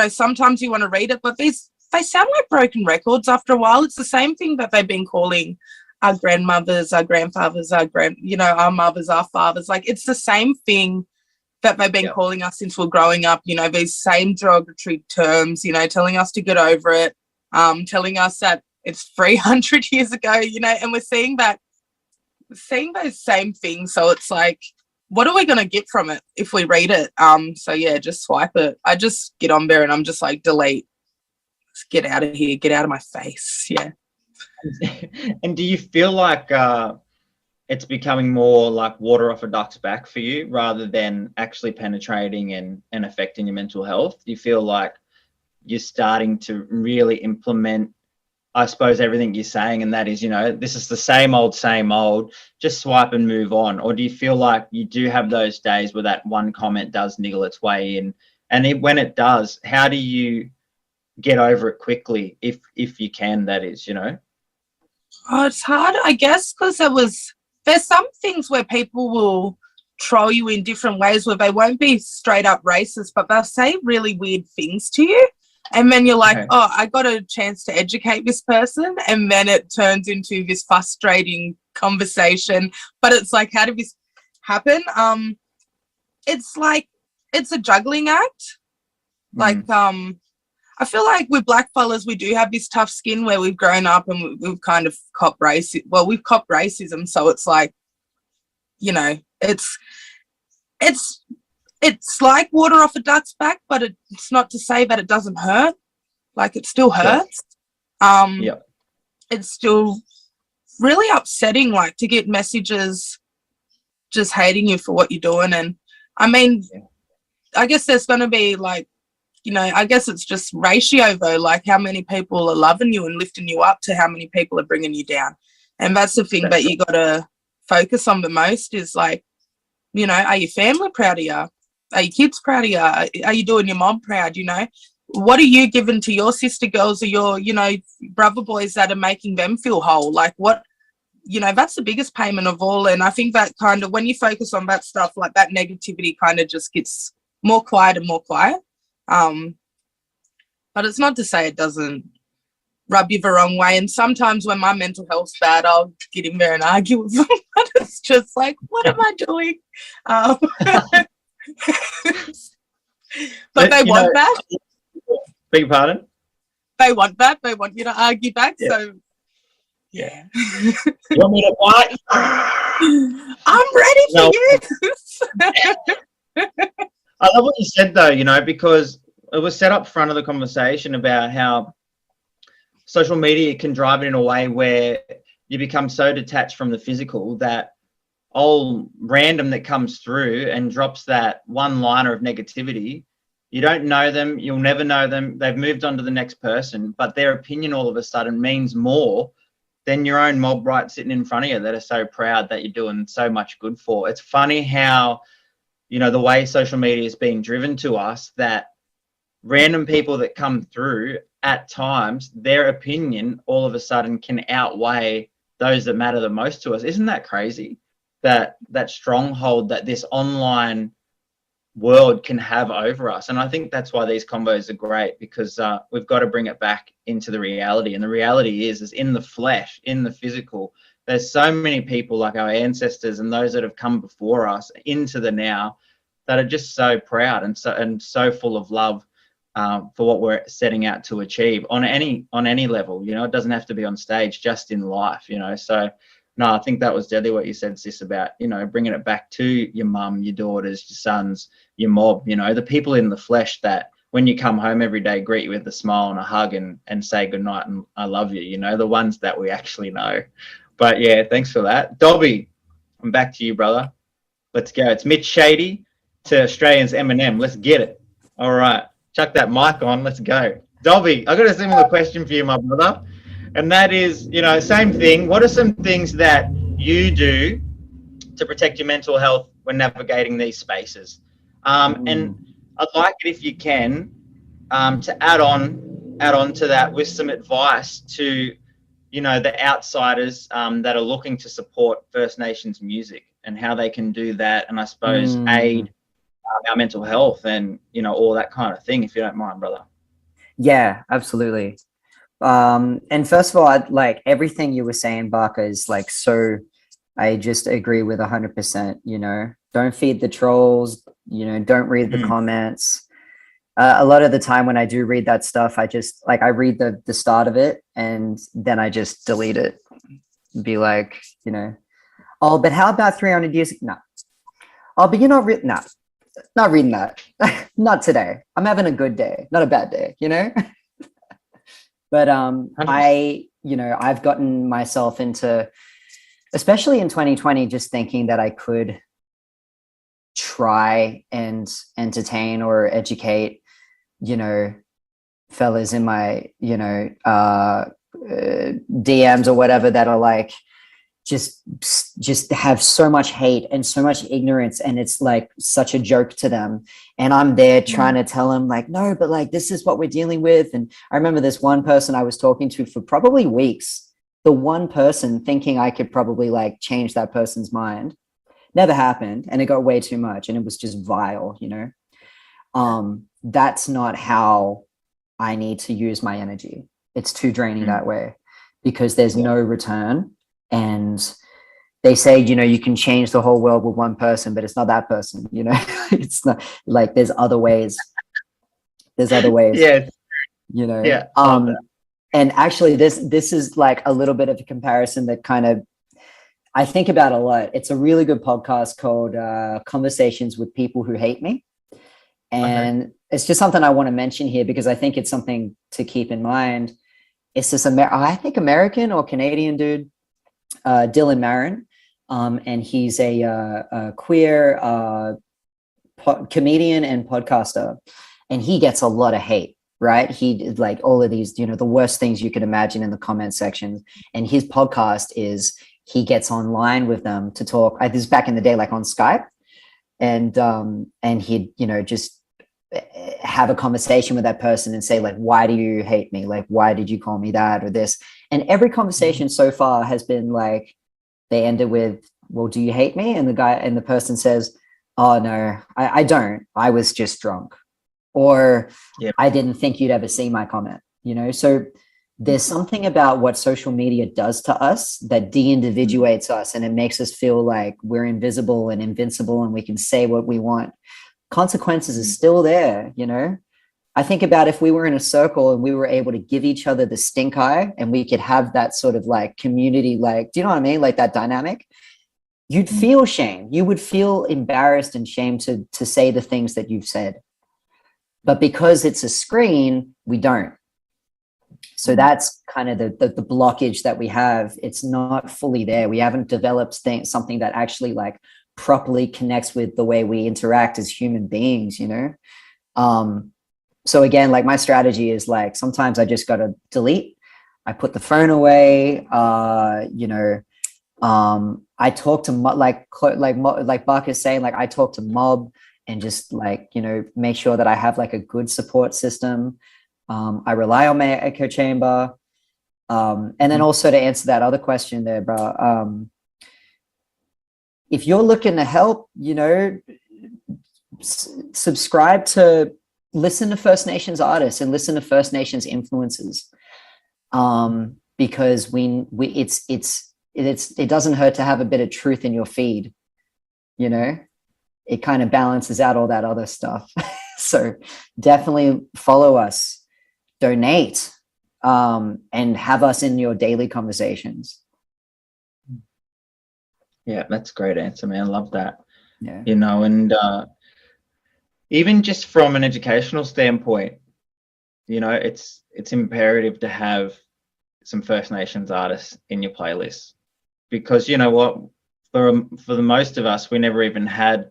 sometimes you want to read it, but they sound like broken records after a while. It's the same thing that they've been calling our grandmothers, our grandfathers, our mothers, our fathers. Like, it's the same thing that they've been calling us since we're growing up, these same derogatory terms, telling us to get over it, telling us that it's 300 years ago, and we're seeing those same things. So it's like, what are we going to get from it if we read it? Just swipe it. I just get on there and I'm just like, delete. Just get out of here. Get out of my face. Yeah. And do you feel like it's becoming more like water off a duck's back for you rather than actually penetrating and affecting your mental health? Do you feel like you're starting to really implement, I suppose, everything you're saying, and that is, this is the same old, just swipe and move on? Or do you feel like you do have those days where that one comment does niggle its way in? And when it does, how do you get over it quickly, if you can, that is, Oh, it's hard, I guess, because there's some things where people will troll you in different ways where they won't be straight up racist, but they'll say really weird things to you. And then you're like, oh, I got a chance to educate this person. And then it turns into this frustrating conversation. But it's like, how did this happen? It's like, it's a juggling act. Like, I feel like with black fellas, we do have this tough skin where we've grown up and we've kind of copped racism. Well, we've copped racism. So it's like, it's it's like water off a duck's back, but it's not to say that it doesn't hurt. Like, it still hurts. Yeah. It's still really upsetting, like, to get messages just hating you for what you're doing. And I mean, I guess there's going to be, like, you know, I guess it's just ratio though, like how many people are loving you and lifting you up to how many people are bringing you down. And that's the thing that you got to focus on the most is, like, you know, are your family proud of you? Are your kids proud of you? Are you doing your mom proud? You know, what are you giving to your sister girls or your, you know, brother boys that are making them feel whole? Like, what, you know, that's the biggest payment of all. And I think that kind of, when you focus on that stuff, like, that negativity kind of just gets more quiet and more quiet. But it's not to say it doesn't rub you the wrong way. And sometimes when my mental health's bad, I'll get in there and argue with them. But it's just like, what am I doing? But they want that. Beg your pardon? They want that. They want you to argue back. Yeah. So, yeah. You want me to fight? I'm ready for you. I love what you said though, you know, because it was set up front of the conversation about how social media can drive it in a way where you become so detached from the physical that all random that comes through and drops that one liner of negativity, you don't know them, you'll never know them, they've moved on to the next person, but their opinion all of a sudden means more than your own mob right sitting in front of you that are so proud that you're doing so much good for. It's funny how, you know, the way social media is being driven to us, that random people that come through at times, their opinion all of a sudden can outweigh those that matter the most to us. Isn't that crazy? That stronghold that this online world can have over us. And I think that's why these combos are great, because we've got to bring it back into the reality. And the reality is in the flesh, in the physical. There's so many people like our ancestors and those that have come before us into the now that are just so proud and so full of love for what we're setting out to achieve on any level. You know, it doesn't have to be on stage, just in life, you know. So no, I think that was deadly what you said, sis, about, you know, bringing it back to your mum, your daughters, your sons, your mob, you know, the people in the flesh that when you come home every day, greet you with a smile and a hug and say goodnight and I love you, you know, the ones that we actually know. But yeah, thanks for that. Dobby, I'm back to you, brother. Let's go. It's Mitch Shady to Australians Eminem. Let's get it. All right. Chuck that mic on. Let's go. Dobby, I got a similar question for you, my brother. And that is, you know, same thing. What are some things that you do to protect your mental health when navigating these spaces? And I'd like it, if you can, to add on to that with some advice to, you know, the outsiders that are looking to support First Nations music and how they can do that. And I suppose aid our mental health and, you know, all that kind of thing, if you don't mind, brother. Yeah, absolutely. And first of all, I'd like everything you were saying, Barkaa, is like, so I just agree with 100%, you know, don't feed the trolls, you know, don't read the comments. A lot of the time when I do read that stuff, I just like, I read the start of it and then I just delete it and be like, you know, oh, but how about 300 years? No. Oh, but you're not no, not reading that. Not today. I'm having a good day, not a bad day, you know? But you know, I've gotten myself into, especially in 2020, just thinking that I could try and entertain or educate, you know, fellas in my, you know, DMs or whatever that are like, just have so much hate and so much ignorance, and it's like such a joke to them, and I'm there trying to tell them like, no, but like this is what we're dealing with. And I remember this one person I was talking to for probably weeks, the one person thinking I could probably like change that person's mind. Never happened, and it got way too much, and it was just vile, you know. That's not how I need to use my energy. It's too draining that way, because there's no return. And they say, you know, you can change the whole world with one person, but it's not that person, you know. It's not like, there's other ways. Yeah, you know. Yeah. And actually this is like a little bit of a comparison that kind of I think about a lot. It's a really good podcast called Conversations with People Who Hate Me. And it's just something I want to mention here because I think it's something to keep in mind. It's this I think American or Canadian dude, Dylan Marin, and he's a queer comedian and podcaster, and he gets a lot of hate, right? He did like all of these, you know, the worst things you could imagine in the comment section. And his podcast is he gets online with them to talk. This is back in the day, like on Skype, and he'd, you know, just have a conversation with that person and say, like, why do you hate me? Like, why did you call me that or this? And every conversation so far has been like, they ended with, well, do you hate me? And the person says, oh no, I don't. I was just drunk. Or I didn't think you'd ever see my comment, you know? So there's something about what social media does to us that de-individuates us, and it makes us feel like we're invisible and invincible and we can say what we want. Consequences are still there, you know? I think about if we were in a circle and we were able to give each other the stink eye and we could have that sort of like community, like, do you know what I mean? Like that dynamic, you'd feel shame. You would feel embarrassed and shame to say the things that you've said. But because it's a screen, we don't. So that's kind of the blockage that we have. It's not fully there. We haven't developed something that actually like properly connects with the way we interact as human beings, you know? So again, like my strategy is like, sometimes I just got to delete. I put the phone away, you know, I talk to like Barkaa is saying, like I talk to mob and just like, you know, make sure that I have like a good support system. I rely on my echo chamber. And then also to answer that other question there, bro, if you're looking to help, you know, subscribe to, listen to First Nations artists and listen to First Nations influencers, because it doesn't hurt to have a bit of truth in your feed, you know. It kind of balances out all that other stuff. So definitely follow us, donate, and have us in your daily conversations. Yeah, that's a great answer, man. Love that. Yeah. You know, and even just from an educational standpoint, you know, it's imperative to have some First Nations artists in your playlist, because you know what, for the most of us, we never even had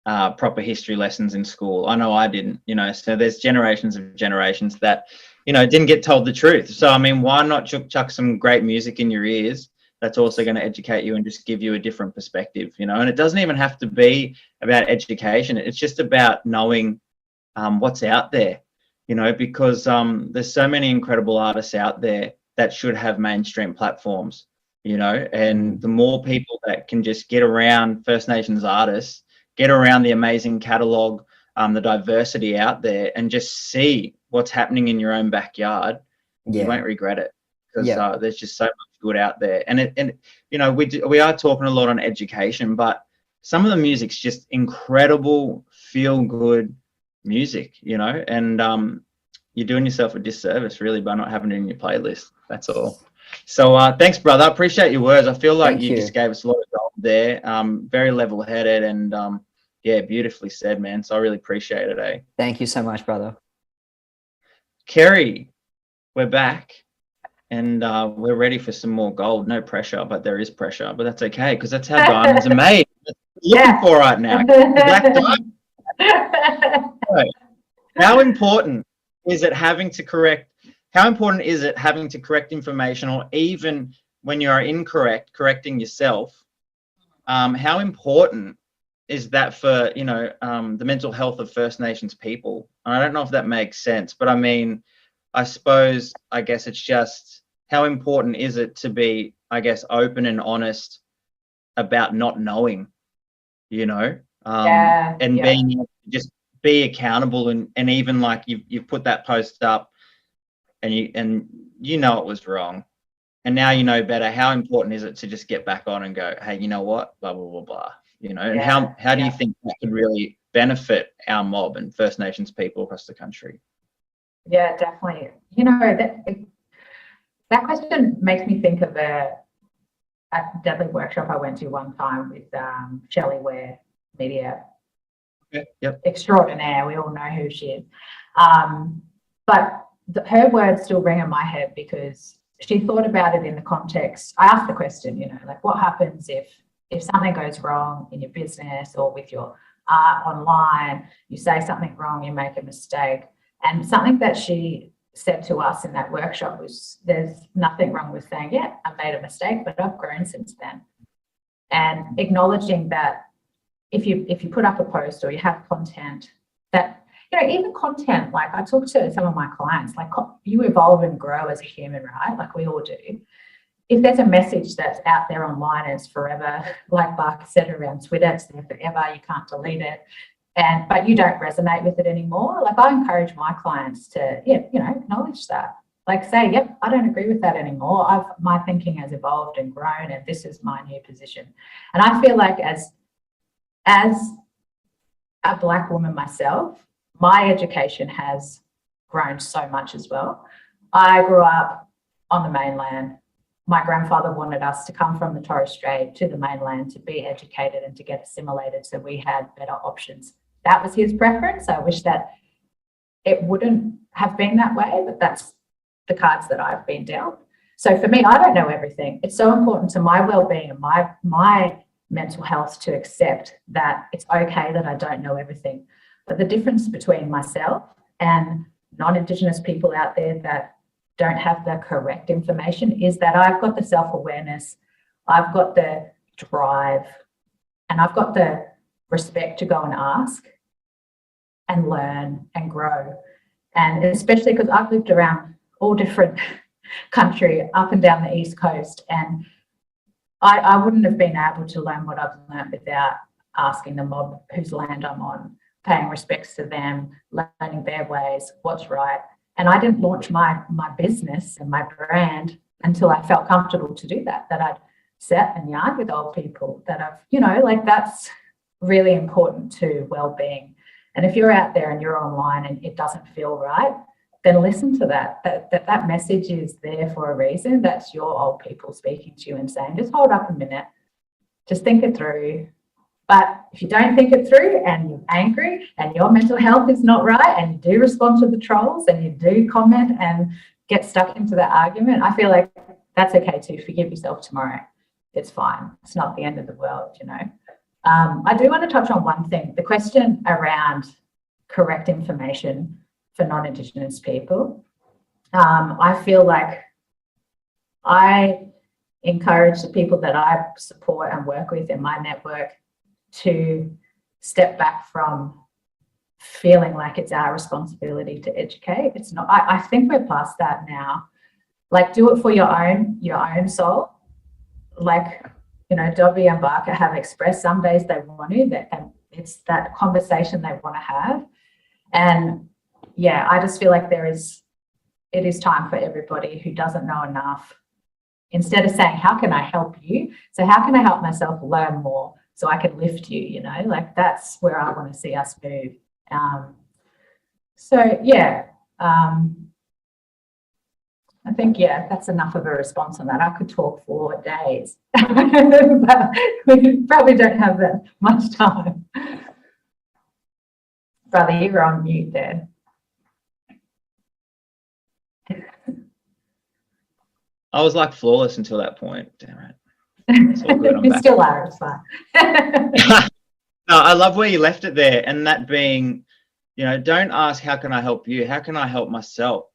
proper history lessons in school. I know I didn't, you know, so there's generations of generations that, you know, didn't get told the truth. So I mean, why not chuck some great music in your ears that's also going to educate you and just give you a different perspective, you know? And it doesn't even have to be about education. It's just about knowing what's out there, you know, because there's so many incredible artists out there that should have mainstream platforms, you know, and the more people that can just get around First Nations artists, get around the amazing catalogue, the diversity out there, and just see what's happening in your own backyard, you won't regret it, because there's just so much good out there. And you know, we are talking a lot on education, but some of the music's just incredible, feel good music, you know, and you're doing yourself a disservice really by not having it in your playlist. That's all. So thanks, brother. I appreciate your words. I feel like you just gave us a lot of gold there. Very level-headed and yeah, beautifully said, man. So I really appreciate it, eh? Thank you so much, brother. Kerry, we're back. And we're ready for some more gold. No pressure, but there is pressure. But that's okay, because that's how diamonds are made. That's what we're looking for right now. Black diamond. So, how important is it having to correct information, or even when you are incorrect, correcting yourself? How important is that for, you know, the mental health of First Nations people? And I don't know if that makes sense, but I mean, I guess it's just, how important is it to be, I guess, open and honest about not knowing, you know, and being able to just be accountable, and even like you've put that post up and you know it was wrong, and now you know better. How important is it to just get back on and go, hey, you know what, blah, blah, blah, blah, you know? And how do you think that could really benefit our mob and First Nations people across the country? Yeah, definitely. You know, that question makes me think of a deadly workshop I went to one time with Shelley Ware Media. Yep. extraordinaire. We all know who she is. But her words still ring in my head because she thought about it in the context. I asked the question, you know, like what happens if something goes wrong in your business or with your art online, you say something wrong, you make a mistake. And something that she said to us in that workshop was, there's nothing wrong with saying, yeah, I made a mistake, but I've grown since then. And acknowledging that if you put up a post or you have content that, you know, even content, like I talk to some of my clients, like you evolve and grow as a human, right? Like we all do. If there's a message that's out there online and it's forever, like Barkaa said around Twitter, it's there forever, you can't delete it. But you don't resonate with it anymore. Like I encourage my clients to, yeah, you know, acknowledge that. Like say, yep, I don't agree with that anymore. My thinking has evolved and grown and this is my new position. And I feel like as a Black woman myself, my education has grown so much as well. I grew up on the mainland. My grandfather wanted us to come from the Torres Strait to the mainland to be educated and to get assimilated so we had better options. That was his preference. I wish that it wouldn't have been that way, but that's the cards that I've been dealt. So for me, I don't know everything. It's so important to my well-being and my mental health to accept that it's okay that I don't know everything. But the difference between myself and non-Indigenous people out there that don't have the correct information is that I've got the self-awareness, I've got the drive, and I've got the respect to go and ask and learn and grow. And especially because I've lived around all different country up and down the East Coast, and I wouldn't have been able to learn what I've learned without asking the mob whose land I'm on, paying respects to them, learning their ways, what's right. And I didn't launch my business and my brand until I felt comfortable to do that I'd sat and yarn with old people, that I've, you know, like that's really important to well-being. And if you're out there and you're online and it doesn't feel right, then listen to that message is there for a reason. That's your old people speaking to you and saying, just hold up a minute, just think it through. But if you don't think it through and you're angry and your mental health is not right and you do respond to the trolls and you do comment and get stuck into that argument, I feel like that's okay too. Forgive yourself tomorrow. It's fine. It's not the end of the world, you know. I do want to touch on one thing, the question around correct information for non-Indigenous people. I feel like I encourage the people that I support and work with in my network to step back from feeling like it's our responsibility to educate. It's not. I think we're past that now. Like, do it for your own soul. Like, you know, Dobby and Barkaa have expressed some days they want to, and it's that conversation they want to have. And yeah, I just feel like it is time for everybody who doesn't know enough. Instead of saying, how can I help you? So how can I help myself learn more so I can lift you, you know, like that's where I want to see us move. So yeah, I think, yeah, that's enough of a response on that. I could talk for days, but we probably don't have that much time. Brother, you were on mute there. I was like flawless until that point. Damn it. It's all good. I'm You back. still are, it's fine. No, I love where you left it there, and that being, you know, don't ask how can I help you, how can I help myself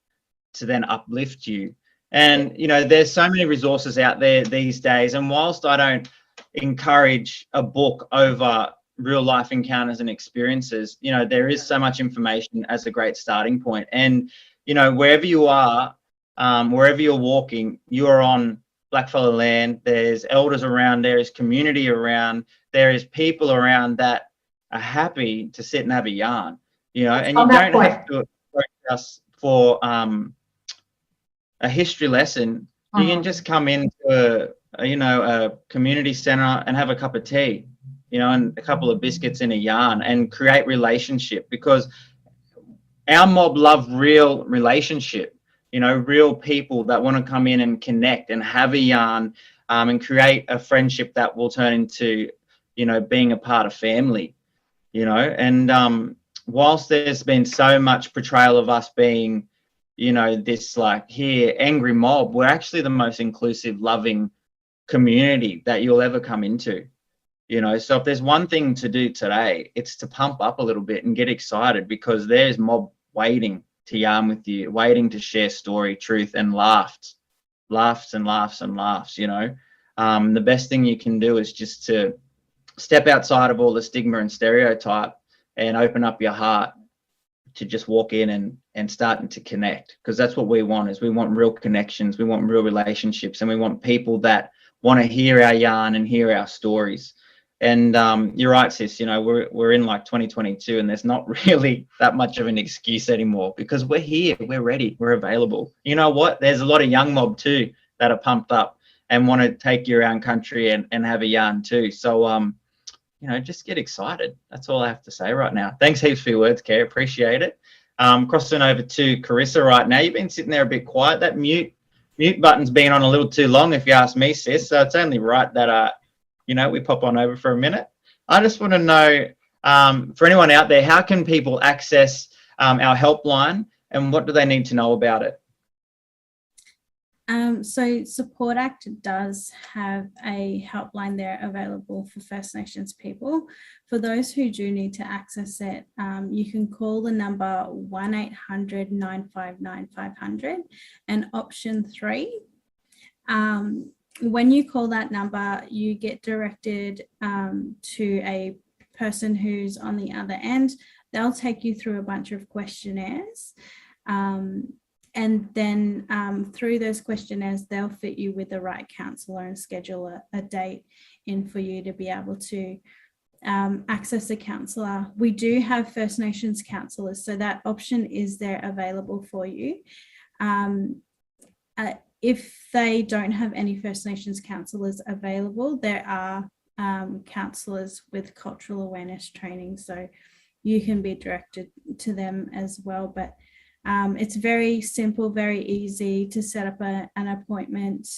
to then uplift you. And you know, there's so many resources out there these days, and whilst I don't encourage a book over real life encounters and experiences, you know, there is so much information as a great starting point. And you know, wherever you are, wherever you're walking, you are on Blackfella land, there's elders around, there is community around, there is people around that are happy to sit and have a yarn, you know, and you don't have to approach us for a history lesson. You can just come into a community center and have a cup of tea, you know, and a couple of biscuits and a yarn and create relationship, because our mob love real relationship. You know, real people that want to come in and connect and have a yarn and create a friendship that will turn into, you know, being a part of family. you know. And whilst there's been so much portrayal of us being, you know, this like here angry mob, we're actually the most inclusive, loving community that you'll ever come into, you know. So if there's one thing to do today, it's to pump up a little bit and get excited, because there's mob waiting to yarn with you, waiting to share story, truth, and laughs, you know. The best thing you can do is just to step outside of all the stigma and stereotype and open up your heart to just walk in and starting to connect, because that's what we want. Is we want real connections, we want real relationships, and we want people that want to hear our yarn and hear our stories. And you're right, sis, you know, we're in like 2022, and there's not really that much of an excuse anymore, because we're here, we're ready, we're available. You know what, there's a lot of young mob too that are pumped up and want to take you around country and have a yarn too. So you know, just get excited. That's all I have to say right now. Thanks heaps for your words, Kerry. Appreciate it. Crossing over to Cerisa right now. You've been sitting there a bit quiet. That mute button's been on a little too long, if you ask me, sis. So it's only right that you know, we pop on over for a minute. I just want to know, for anyone out there, how can people access our helpline, and what do they need to know about it? So Support Act does have a helpline there available for First Nations people. For those who do need to access it, you can call the number 1800 959 500 and option 3. When you call that number, you get directed to a person who's on the other end. They'll take you through a bunch of questionnaires. And then through those questionnaires, they'll fit you with the right counsellor and schedule a date in for you to be able to access a counsellor. We do have First Nations counsellors, so that option is there available for you. If they don't have any First Nations counsellors available, there are counsellors with cultural awareness training, so you can be directed to them as well. But it's very simple, very easy to set up an appointment.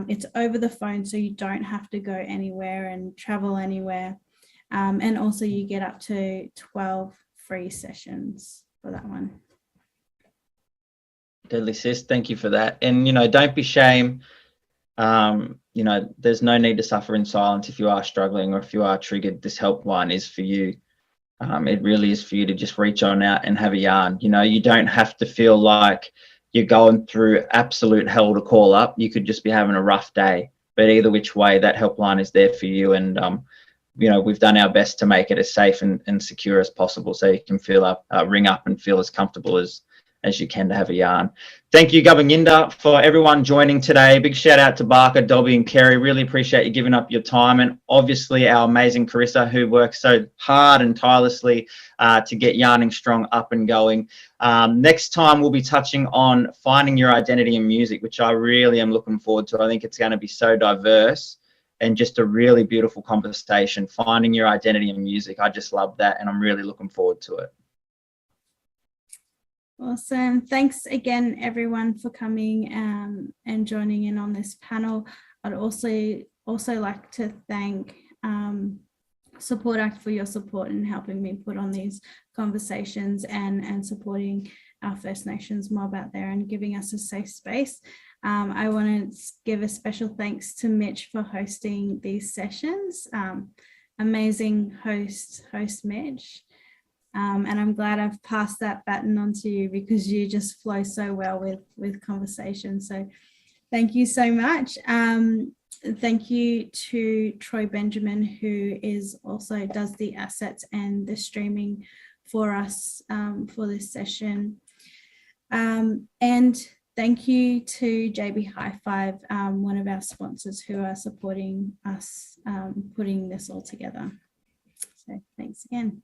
It's over the phone, so you don't have to go anywhere and travel anywhere. And also you get up to 12 free sessions for that one. Deadly, sis, thank you for that. And, you know, don't be ashamed. You know, there's no need to suffer in silence if you are struggling or if you are triggered. This helpline is for you. It really is for you to just reach on out and have a yarn. You know, you don't have to feel like you're going through absolute hell to call up. You could just be having a rough day. But either which way, that helpline is there for you. And, you know, we've done our best to make it as safe and secure as possible, so you can feel ring up and feel as comfortable as you can to have a yarn. Thank you, Gubanginda, for everyone joining today. Big shout out to Barkaa, Dobby and Kerry. Really appreciate you giving up your time, and obviously our amazing Cerisa, who works so hard and tirelessly to get Yarning Strong up and going. Next time we'll be touching on finding your identity in music, which I really am looking forward to. I think it's going to be so diverse and just a really beautiful conversation. Finding your identity in music. I just love that, and I'm really looking forward to it. Awesome. Thanks again, everyone, for coming and joining in on this panel. I'd also like to thank Support Act for your support in helping me put on these conversations and supporting our First Nations mob out there and giving us a safe space. I want to give a special thanks to Mitch for hosting these sessions. Amazing host Mitch. And I'm glad I've passed that baton on to you, because you just flow so well with conversation. So thank you so much. Thank you to Troy Benjamin, who does the assets and the streaming for us for this session. And thank you to JB High Five, one of our sponsors, who are supporting us putting this all together. So thanks again.